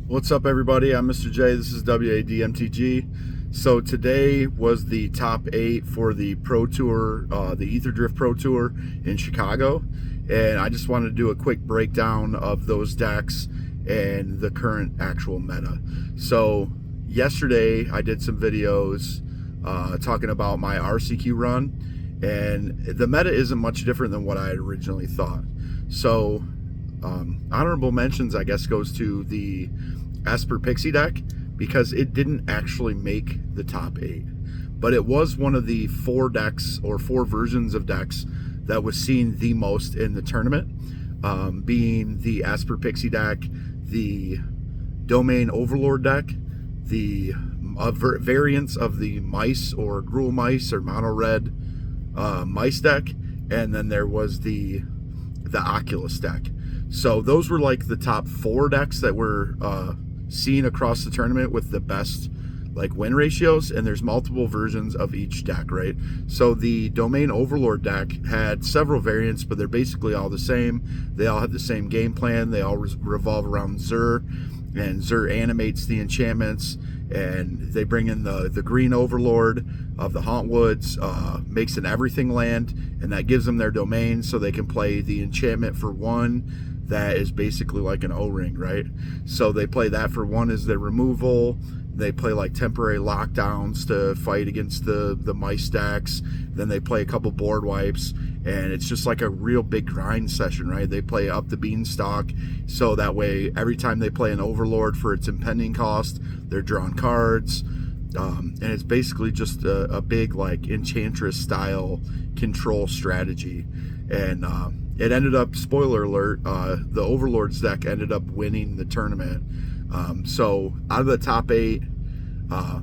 What's up, everybody? I'm Mr. J. This is W.A.D. MTG. So today was the top 8 for the Pro Tour, the Aetherdrift Pro Tour in Chicago, and I just wanted to do a quick breakdown of those decks and the current actual meta. So yesterday I did some videos talking about my RCQ run, and the meta isn't much different than what I had originally thought. So honorable mentions, I guess, goes to the Esper Pixie deck because it didn't actually make the top 8, but it was one of the 4 decks or 4 versions of decks that was seen the most in the tournament, being the Esper Pixie deck, the Domain Overlord deck, the variants of the Mice or Gruul Mice or Mono Red Mice deck, and then there was the Oculus deck. So those were like the top 4 decks that were seen across the tournament with the best like win ratios, and there's multiple versions of each deck, right? So the Domain Overlord deck had several variants, but they're basically all the same. They all have the same game plan. They all revolve around Zur, and Zur animates the enchantments, and they bring in the green Overlord of the Hauntwoods, makes an everything land, and that gives them their domain so they can play the enchantment for 1 that is basically like an O-ring, right? So they play that for 1 as their removal. They play like temporary lockdowns to fight against the mice stacks. Then they play a couple board wipes, and it's just like a real big grind session, right? They play up the beanstalk, so that way every time they play an Overlord for its impending cost, they're drawing cards. And it's basically just a big like Enchantress style control strategy. And it ended up, spoiler alert, the Overlord's deck ended up winning the tournament. So out of the top 8,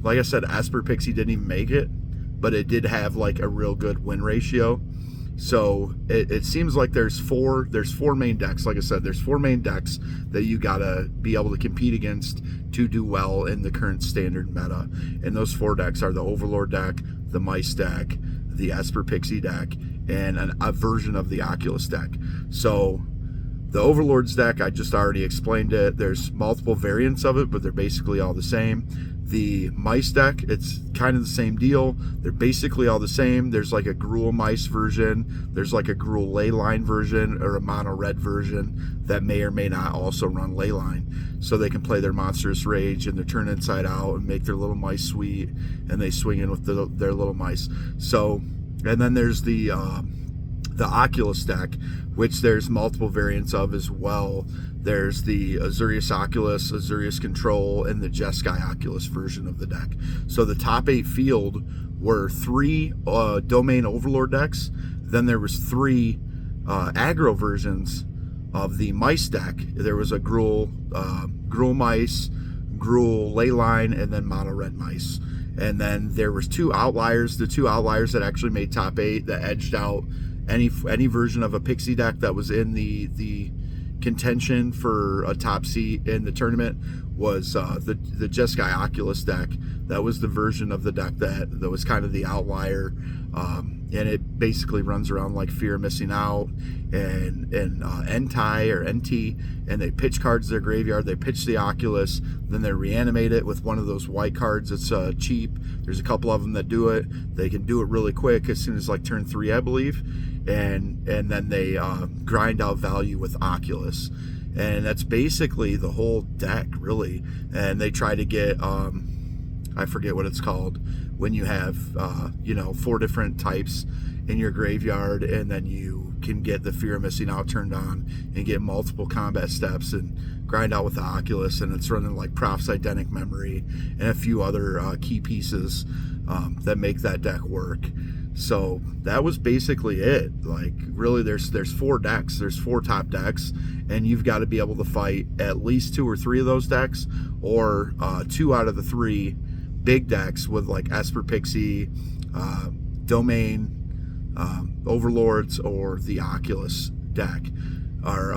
like I said, Esper Pixie didn't even make it, but it did have like a real good win ratio. So it seems like there's four main decks. Like I said, there's 4 main decks that you gotta be able to compete against to do well in the current standard meta. And those 4 decks are the Overlord deck, the Mice deck, the Esper Pixie deck, and a version of the Oculus deck. So the Overlord's deck, I just already explained it. There's multiple variants of it, but they're basically all the same. The Mice deck, it's kind of the same deal. They're basically all the same. There's like a Gruul Mice version. There's like a Gruul Leyline version or a Mono Red version that may or may not also run Leyline. So they can play their Monstrous Rage and their Turn Inside Out and make their little mice sweet, and they swing in with their little mice. So, and then there's the Oculus deck, which there's multiple variants of as well. There's the Azurius Oculus, Azurius Control, and the Jeskai Oculus version of the deck. So the top 8 field were 3 Domain Overlord decks. Then there was 3 aggro versions of the Mice deck. There was a Gruul Mice, Gruul Leyline, and then Mono Red Mice. And then there was 2 outliers, the 2 outliers that actually made top 8 that edged out any version of a Pixie deck that was in the contention for a top seat in the tournament was the Jeskai Oculus deck. That was the version of the deck that was kind of the outlier, and it basically runs around like Fear of Missing Out and Entai or NT, and they pitch cards to their graveyard. They pitch the Oculus, then they reanimate it with one of those white cards that's cheap. There's a couple of them that do it. They can do it really quick as soon as like turn 3, I believe, and then they grind out value with Oculus. And that's basically the whole deck, really. And they try to get, I forget what it's called, when you have, 4 different types in your graveyard, and then you can get the Fear of Missing Out turned on and get multiple combat steps and grind out with the Oculus. And it's running like Proph's Identic Memory and a few other key pieces that make that deck work. So that was basically it. Like, really, there's 4 decks. There's 4 top decks, and you've got to be able to fight at least 2 or 3 of those decks, or 2 out of the 3 big decks with like Esper Pixie, Domain Overlords, or the Oculus deck, are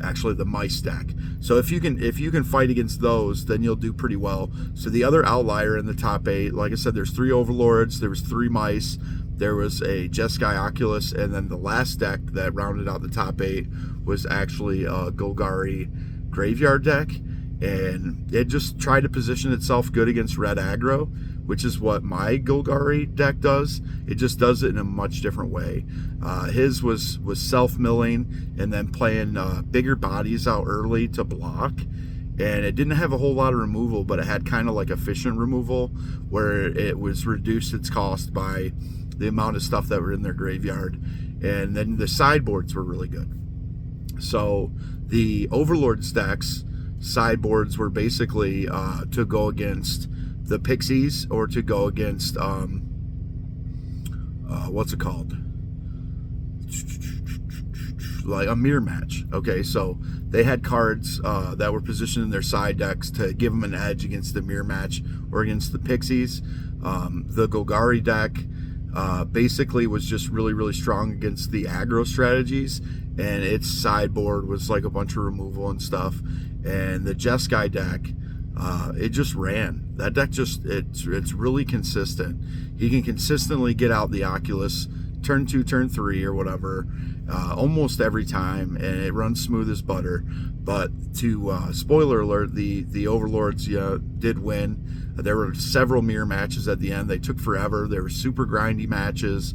actually the Mice deck. So if you can fight against those, then you'll do pretty well. So the other outlier in the top 8, like I said, there's 3 Overlords, there was 3 Mice, there was a Jeskai Oculus, and then the last deck that rounded out the top 8 was actually a Golgari Graveyard deck. and it just tried to position itself good against red aggro, which is what my Golgari deck does. It just does it in a much different way. His was self-milling and then playing bigger bodies out early to block, and it didn't have a whole lot of removal, but it had kind of like efficient removal where it was reduced its cost by the amount of stuff that were in their graveyard. And then the sideboards were really good. So the Overlord's decks sideboards were basically to go against the Pixies or to go against what's it called, like a mirror match. Okay, so they had cards that were positioned in their side decks to give them an edge against the mirror match or against the Pixies. The Golgari deck basically was just really strong against the aggro strategies, and its sideboard was like a bunch of removal and stuff. And the Jeskai deck, it just ran. That deck just, it's really consistent. He can consistently get out the Oculus turn 2, turn 3 or whatever, almost every time, and it runs smooth as butter. But to spoiler alert, the Overlords did win. There were several mirror matches at the end. They took forever. They were super grindy matches,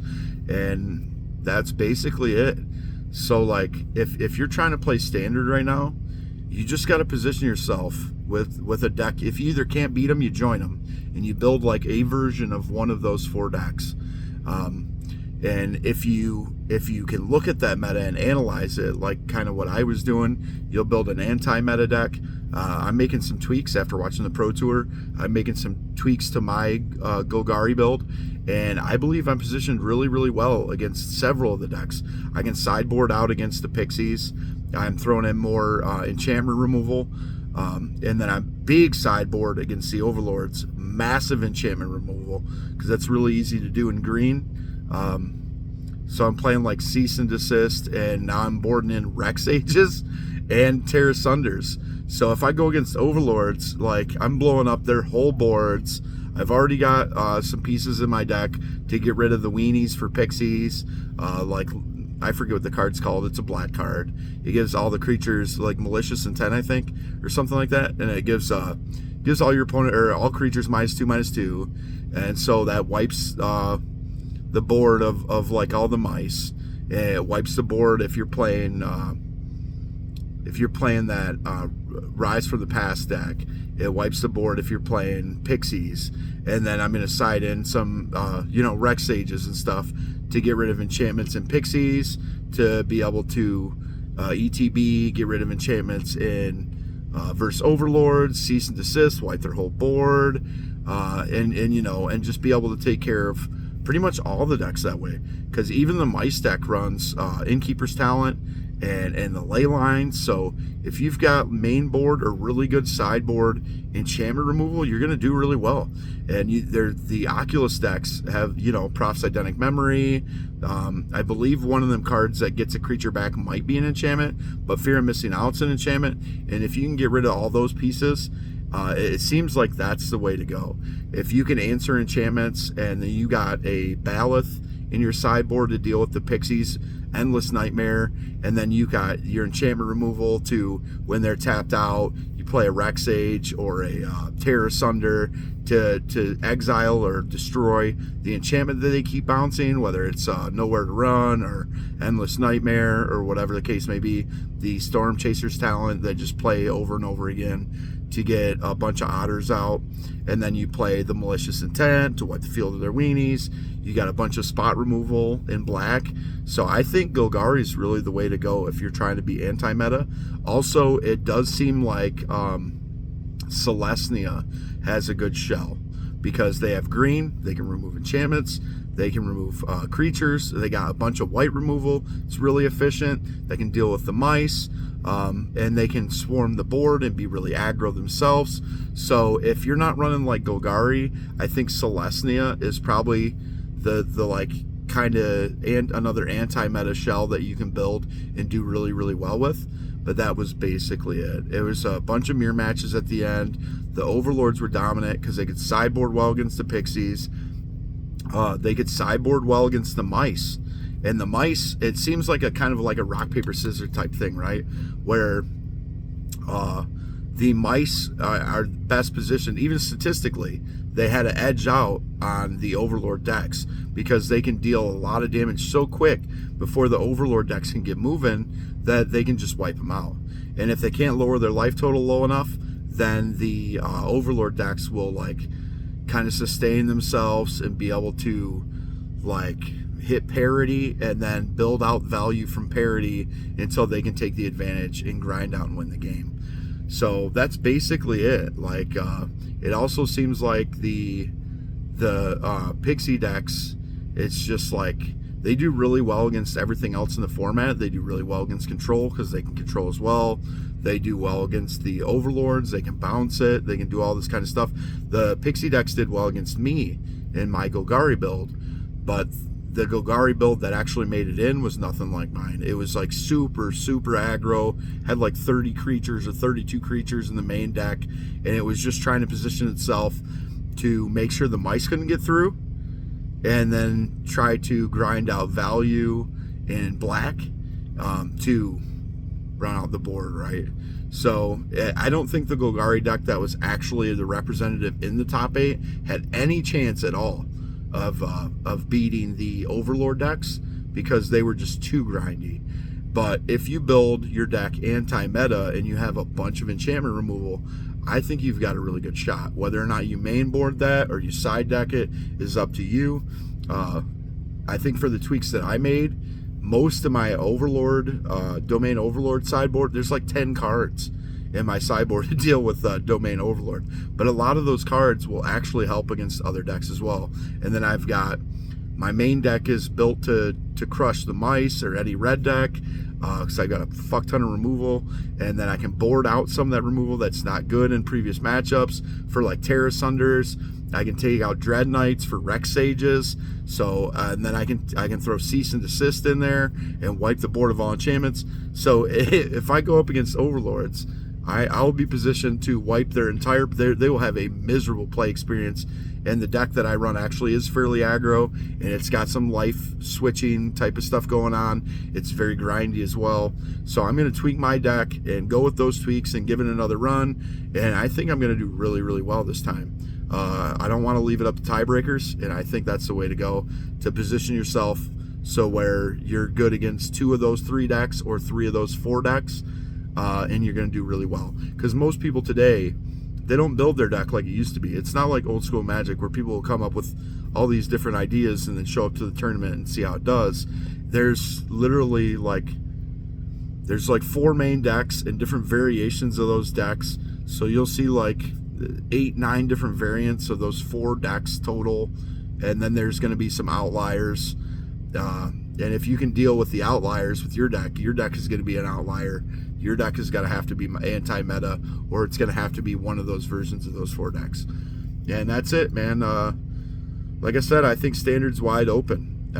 and that's basically it. So like if you're trying to play standard right now, you just got to position yourself with a deck. If you either can't beat them, you join them, and you build like a version of one of those 4 decks. And if you can look at that meta and analyze it, like kind of what I was doing, you'll build an anti-meta deck. I'm making some tweaks after watching the Pro Tour. I'm making some tweaks to my Golgari build, and I believe I'm positioned really well against several of the decks. I can sideboard out against the Pixies. I'm throwing in more enchantment removal, and then I'm big sideboard against the Overlords, massive enchantment removal, because that's really easy to do in green. So I'm playing like Cease and Desist, and now I'm boarding in Rex Ages and Terra Sunders. So if I go against Overlords, like I'm blowing up their whole boards. I've already got some pieces in my deck to get rid of the weenies for Pixies. Like I forget what the card's called. It's a black card. It gives all the creatures like malicious intent, I think, or something like that, and it gives all your opponent or all creatures -2/-2, and so that wipes the board of like all the mice. It wipes the board if you're playing that Rise from the Past deck. It wipes the board if you're playing Pixies. And then I'm going to side in some Rex Sages and stuff to get rid of enchantments in Pixies, to be able to ETB, get rid of enchantments in versus Overlords, Cease and Desist, wipe their whole board, and just be able to take care of pretty much all the decks that way. Because even the Mice deck runs Innkeeper's Talent and the ley lines. So if you've got main board or really good sideboard enchantment removal, you're going to do really well. And the Oculus decks have, Proph's Identic Memory. I believe one of them cards that gets a creature back might be an enchantment, but Fear of Missing Out's an enchantment. And if you can get rid of all those pieces, it seems like that's the way to go. If you can answer enchantments, and then you got a Baloth in your sideboard to deal with the Pixies, Endless Nightmare, and then you got your enchantment removal to, when they're tapped out, you play a Rex Age or a Terra Sunder to exile or destroy the enchantment that they keep bouncing, whether it's Nowhere to Run or Endless Nightmare or whatever the case may be. The Storm Chaser's Talent that just play over and over again to get a bunch of otters out. And then you play the Malicious Intent to wipe the field of their weenies. You got a bunch of spot removal in black. So I think Golgari is really the way to go if you're trying to be anti-meta. Also, it does seem like Celestia has a good shell, because they have green, they can remove enchantments, they can remove creatures, they got a bunch of white removal. It's really efficient. They can deal with the mice, and they can swarm the board and be really aggro themselves. So if you're not running like Golgari, I think Celestia is probably the like kind of another anti-meta shell that you can build and do really well with. But that was basically it. It was a bunch of mirror matches at the end. The Overlords were dominant because they could sideboard well against the Pixies. They could sideboard well against the mice. And the mice, it seems like a kind of like a rock, paper, scissors type thing, right? Where the mice are best positioned, even statistically. They had an edge out on the Overlord decks because they can deal a lot of damage so quick before the Overlord decks can get moving that they can just wipe them out. And if they can't lower their life total low enough, then the Overlord decks will like kind of sustain themselves and be able to like hit parity and then build out value from parity until they can take the advantage and grind out and win the game. So that's basically it. Like it also seems like the Pixie decks, it's just like they do really well against everything else in the format. They do really well against control because they can control as well. They do well against the Overlords. They can bounce it. They can do all this kind of stuff. The Pixie decks did well against me in my Golgari build, but the Golgari build that actually made it in was nothing like mine. It was like super aggro, had like 30 creatures or 32 creatures in the main deck, and it was just trying to position itself to make sure the mice couldn't get through, and then try to grind out value in black to run out the board, right? So I don't think the Golgari deck that was actually the representative in the top 8 had any chance at all of beating the Overlord decks because they were just too grindy. But if you build your deck anti-meta and you have a bunch of enchantment removal, I think you've got a really good shot. Whether or not you main board that or you side deck it is up to you. I think for the tweaks that I made, most of my Overlord, Domain Overlord sideboard, there's like 10 cards in my sideboard to deal with Domain Overlord. But a lot of those cards will actually help against other decks as well. And then I've got, my main deck is built to crush the mice or any red deck, because I got a fuck ton of removal, and then I can board out some of that removal that's not good in previous matchups for like Terra Sunders. I can take out Dread Knights for Rex Sages. So and then I can throw Cease and Desist in there and wipe the board of all enchantments. So if I go up against Overlords, I'll be positioned to wipe their entire. They will have a miserable play experience. And the deck that I run actually is fairly aggro, and it's got some life switching type of stuff going on. It's very grindy as well. So I'm going to tweak my deck and go with those tweaks and give it another run. And I think I'm going to do really well this time. I don't want to leave it up to tiebreakers, and I think that's the way to go, to position yourself so where you're good against 2 of those 3 decks or 3 of those 4 decks, and you're going to do really well. Because most people today, they don't build their deck like it used to be. It's not like old school Magic where people will come up with all these different ideas and then show up to the tournament and see how it does. There's literally like 4 main decks and different variations of those decks. So you'll see like 8-9 different variants of those 4 decks total, and then there's going to be some outliers. And if you can deal with the outliers with your deck is going to be an outlier. Your deck is going to have to be anti-meta, or it's going to have to be one of those versions of those 4 decks. And that's it, man. Like I said, I think Standard's wide open.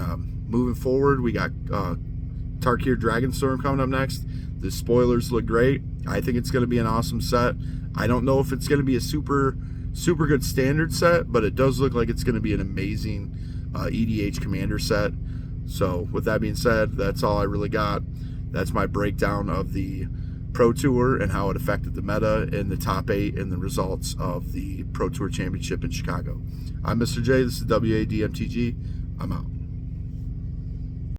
Moving forward, we got Tarkir Dragonstorm coming up next. The spoilers look great. I think it's going to be an awesome set. I don't know if it's going to be a super good Standard set, but it does look like it's going to be an amazing EDH Commander set. So with that being said, that's all I really got. That's my breakdown of the Pro Tour and how it affected the meta in the top 8 and the results of the Pro Tour Championship in Chicago. I'm Mr. J. This is W.A.D. MTG. I'm out.